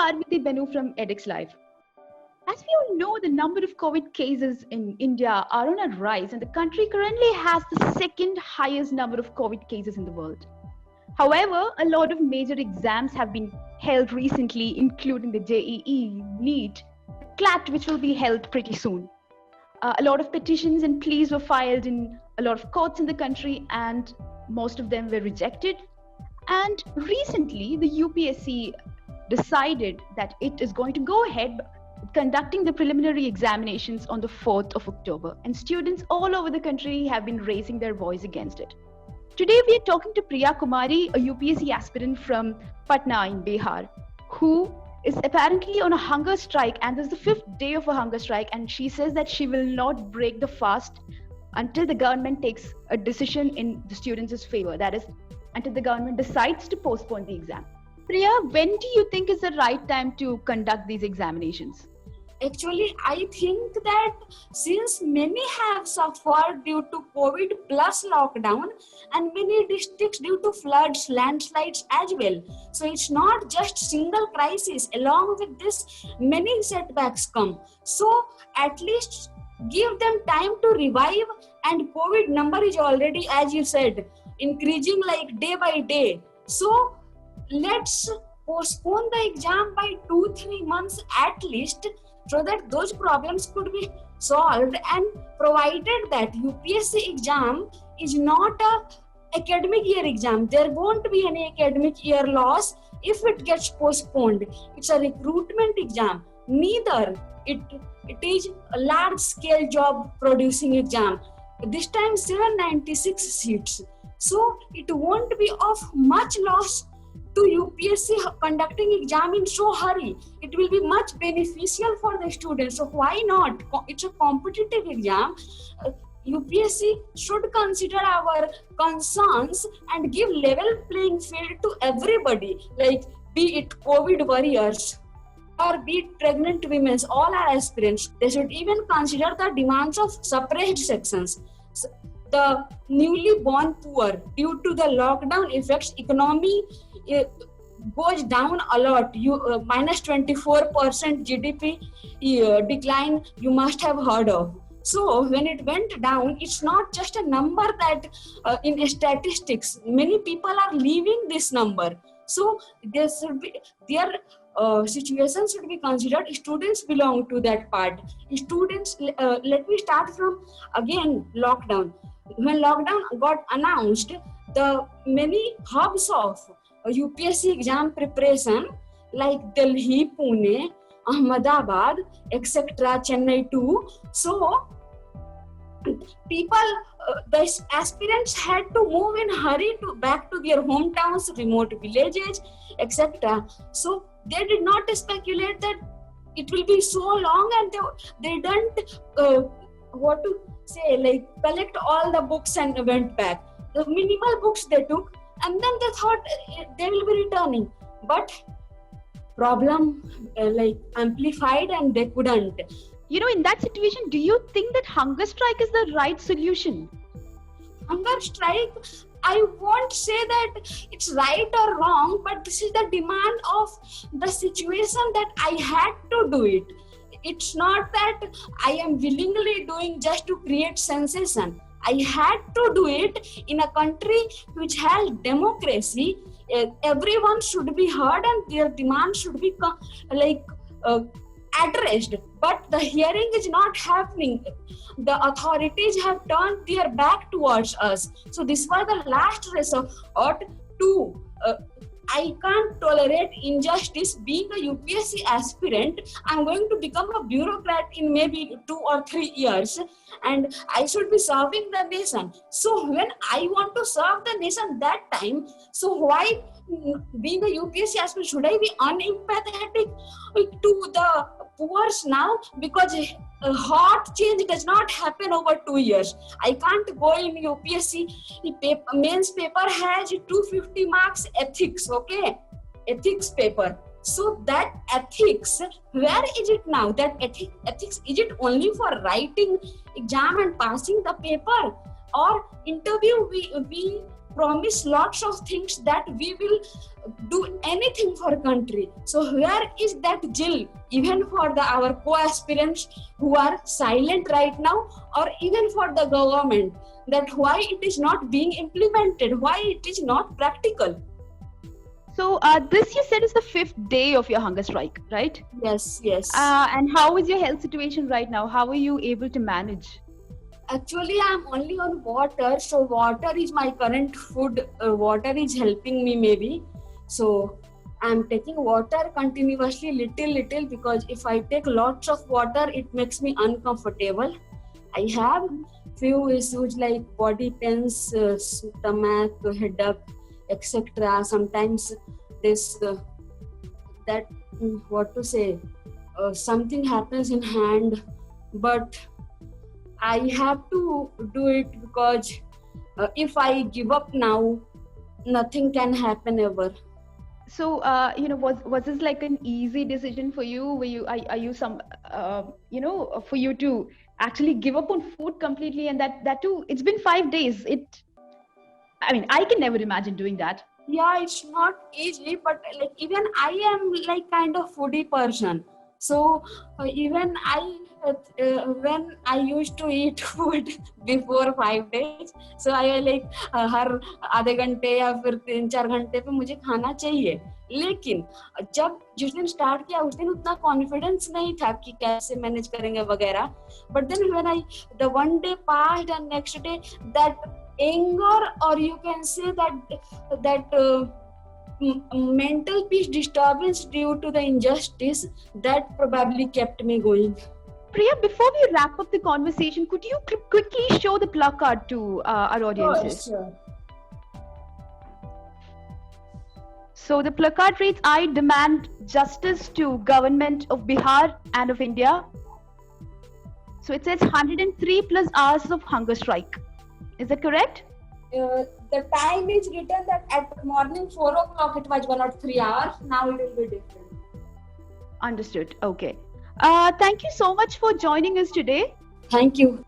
Parvathi Benu from Edexlive. As we all know, the number of COVID cases in India are on a rise, and the country currently has the second highest number of COVID cases in the world. However, a lot of major exams have been held recently, including the JEE, NEET, CLAT, which will be held pretty soon. A lot of petitions and pleas were filed in a lot of courts in the country, and most of them were rejected. And recently, the UPSC decided that it is going to go ahead conducting the preliminary examinations on the 4th of October, and students all over the country have been raising their voice against it. Today, we are talking to Priya Kumari, a UPSC aspirant from Patna in Bihar, who is apparently on a hunger strike, and this is the 5th day of a hunger strike, and she says that she will not break the fast until the government takes a decision in the students' favor. That is, until the government decides to postpone the exam. Priya, when do you think is the right time to conduct these examinations? Actually, I think that since many have suffered due to COVID plus lockdown and many districts due to floods, landslides as well. So it's not just single crisis. Along with this, many setbacks come. So at least give them time to revive, and COVID number is already, as you said, increasing like day by day. So let's postpone the exam by 2-3 months at least, so that those problems could be solved, and provided that UPSC exam is not a academic year exam. There won't be any academic year loss if it gets postponed. It's a recruitment exam. Neither it is a large scale job producing exam. This time 796 seats. So it won't be of much loss to UPSC conducting exam in so hurry. It will be much beneficial for the students. So why not? It's a competitive exam. UPSC should consider our concerns and give level playing field to everybody, like be it COVID warriors or be it pregnant women, all are aspirants. They should even consider the demands of suppressed sections. The newly born poor, due to the lockdown effects, economy goes down a lot. Minus 24% GDP decline you must have heard of. So when it went down, it's not just a number that in statistics, many people are leaving this number. So there should be, their situation should be considered. Students belong to that part. Students, let me start from again lockdown. When lockdown got announced, the many hubs of UPSC exam preparation like Delhi, Pune, Ahmedabad, etc., Chennai too. So people, the aspirants had to move in hurry back to their hometowns, remote villages, etc. So they did not speculate that it will be so long, and they didn't collect all the books and went back. The minimal books they took, and then they thought they will be returning. But problem amplified, and they couldn't. In that situation, do you think that hunger strike is the right solution? Hunger strike, I won't say that it's right or wrong, but this is the demand of the situation that I had to do it. It's not that I am willingly doing just to create sensation. I had to do it in a country which has democracy. Everyone should be heard and their demand should be addressed. But the hearing is not happening. The authorities have turned their back towards us. So this was the last resort to I can't tolerate injustice. Being a UPSC aspirant, I'm going to become a bureaucrat in maybe 2 or 3 years, and I should be serving the nation. So when I want to serve the nation that time, so why, being a UPSC aspirant, should I be unempathetic to the poor now? Because hot change does not happen over 2 years. I can't go in UPSC. Mains paper has 250 marks ethics, okay? Ethics paper. So that ethics, where is it now? That ethics, is it only for writing exam and passing the paper? Or interview, we promise lots of things that we will do anything for country. So where is that zeal even for our co-aspirants who are silent right now, or even for the government, that why it is not being implemented, why it is not practical? So this you said is the 5th day of your hunger strike, right? Yes. And how is your health situation right now? How are you able to manage? Actually, I'm only on water, so water is my current food. Water is helping me maybe. So I'm taking water continuously, little, because if I take lots of water, it makes me uncomfortable. I have few issues like body pains, stomach, headache, etc. Sometimes this something happens in hand, but I have to do it because if I give up now, nothing can happen ever. So was this like an easy decision for you? Are you some for you to actually give up on food completely, and that too? It's been 5 days. I can never imagine doing that. Yeah, it's not easy, but like even I am like kind of foodie person. So even I when I used to eat food before 5 days, so I like हर आधे घंटे या फिर 3-4 घंटे पे मुझे खाना चाहिए. लेकिन जब जिस दिन स्टार्ट किया उस दिन उतना कॉन्फिडेंस नहीं था कि कैसे मैनेज करेंगे वगैरह. But then when the one day passed and next day that anger, or you can say that mental peace disturbance due to the injustice, that probably kept me going. Priya, before we wrap up the conversation, could you quickly show the placard to our audiences? Sure. So the placard reads, I demand justice to government of Bihar and of India. So it says 103 plus hours of hunger strike. Is that correct? The time is written that at morning 4 o'clock it was 103 hours. Now it will be different. Understood. Okay. Thank you so much for joining us today. Thank you.